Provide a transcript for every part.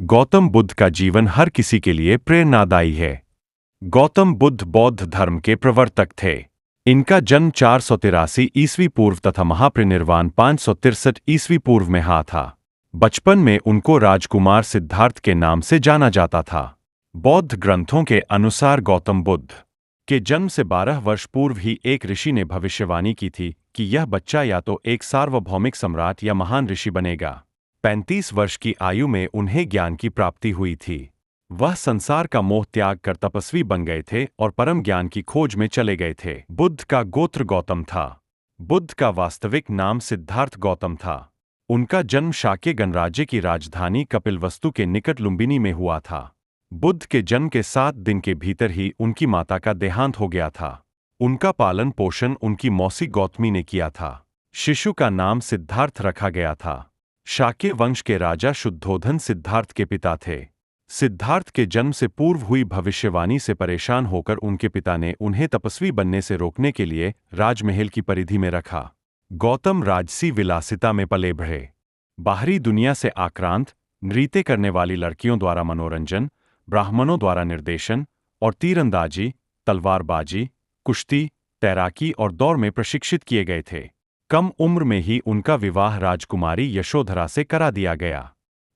गौतम बुद्ध का जीवन हर किसी के लिए प्रेरणादायी है। गौतम बुद्ध बौद्ध धर्म के प्रवर्तक थे। इनका जन्म 483 ईस्वी पूर्व तथा महापरिनिर्वाण 563 ईस्वी पूर्व में हुआ था। बचपन में उनको राजकुमार सिद्धार्थ के नाम से जाना जाता था। बौद्ध ग्रंथों के अनुसार गौतम बुद्ध के जन्म से 12 वर्ष पूर्व ही एक ऋषि ने भविष्यवाणी की थी कि यह बच्चा या तो एक सार्वभौमिक सम्राट या महान ऋषि बनेगा। 35 वर्ष की आयु में उन्हें ज्ञान की प्राप्ति हुई थी। वह संसार का मोह त्याग कर तपस्वी बन गए थे और परम ज्ञान की खोज में चले गए थे। बुद्ध का गोत्र गौतम था। बुद्ध का वास्तविक नाम सिद्धार्थ गौतम था। उनका जन्म शाक्य गणराज्य की राजधानी कपिलवस्तु के निकट लुम्बिनी में हुआ था। बुद्ध के जन्म के 7 दिन के भीतर ही उनकी माता का देहांत हो गया था। उनका पालन पोषण उनकी मौसी गौतमी ने किया था। शिशु का नाम सिद्धार्थ रखा गया था। शाक्य वंश के राजा शुद्धोधन सिद्धार्थ के पिता थे। सिद्धार्थ के जन्म से पूर्व हुई भविष्यवाणी से परेशान होकर उनके पिता ने उन्हें तपस्वी बनने से रोकने के लिए राजमहल की परिधि में रखा। गौतम राजसी विलासिता में पले बढ़े। बाहरी दुनिया से आक्रांत, नृत्य करने वाली लड़कियों द्वारा मनोरंजन, ब्राह्मणों द्वारा निर्देशन और तीरंदाजी, तलवारबाजी, कुश्ती, तैराकी और दौड़ में प्रशिक्षित किए गए थे। कम उम्र में ही उनका विवाह राजकुमारी यशोधरा से करा दिया गया।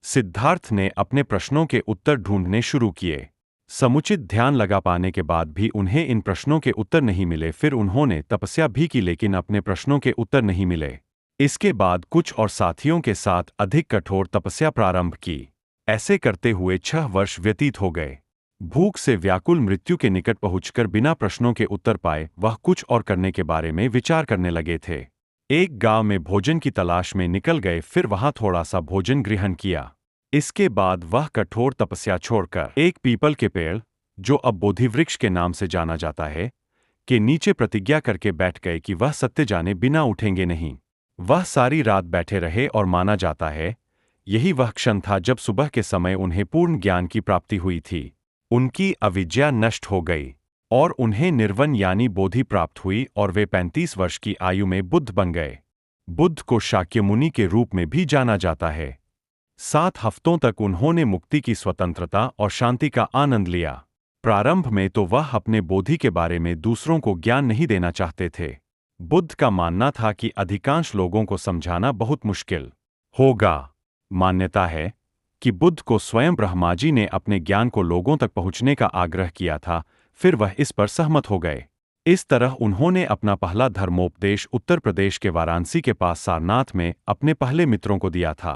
सिद्धार्थ ने अपने प्रश्नों के उत्तर ढूंढने शुरू किए। समुचित ध्यान लगा पाने के बाद भी उन्हें इन प्रश्नों के उत्तर नहीं मिले। फिर उन्होंने तपस्या भी की लेकिन अपने प्रश्नों के उत्तर नहीं मिले। इसके बाद कुछ और साथियों के साथ अधिक कठोर तपस्या प्रारंभ की। ऐसे करते हुए 6 वर्ष व्यतीत हो गए। भूख से व्याकुल मृत्यु के निकट पहुंचकर बिना प्रश्नों के उत्तर पाए वह कुछ और करने के बारे में विचार करने लगे थे। एक गांव में भोजन की तलाश में निकल गए, फिर वहां थोड़ा सा भोजन ग्रहण किया। इसके बाद वह कठोर तपस्या छोड़कर एक पीपल के पेड़, जो अब बोधि वृक्ष के नाम से जाना जाता है, के नीचे प्रतिज्ञा करके बैठ गए कि वह सत्य जाने बिना उठेंगे नहीं। वह सारी रात बैठे रहे और माना जाता है यही वह क्षण था जब सुबह के समय उन्हें पूर्ण ज्ञान की प्राप्ति हुई थी। उनकी अविद्या नष्ट हो गई और उन्हें निर्वन यानी बोधि प्राप्त हुई और वे 35 वर्ष की आयु में बुद्ध बन गए। बुद्ध को शाक्यमुनि के रूप में भी जाना जाता है। 7 हफ्तों तक उन्होंने मुक्ति की स्वतंत्रता और शांति का आनंद लिया। प्रारंभ में तो वह अपने बोधि के बारे में दूसरों को ज्ञान नहीं देना चाहते थे। बुद्ध का मानना था कि अधिकांश लोगों को समझाना बहुत मुश्किल होगा। मान्यता है कि बुद्ध को स्वयं ब्रह्माजी ने अपने ज्ञान को लोगों तक पहुंचने का आग्रह किया था, फिर वह इस पर सहमत हो गए। इस तरह उन्होंने अपना पहला धर्मोपदेश उत्तर प्रदेश के वाराणसी के पास सारनाथ में अपने पहले मित्रों को दिया था।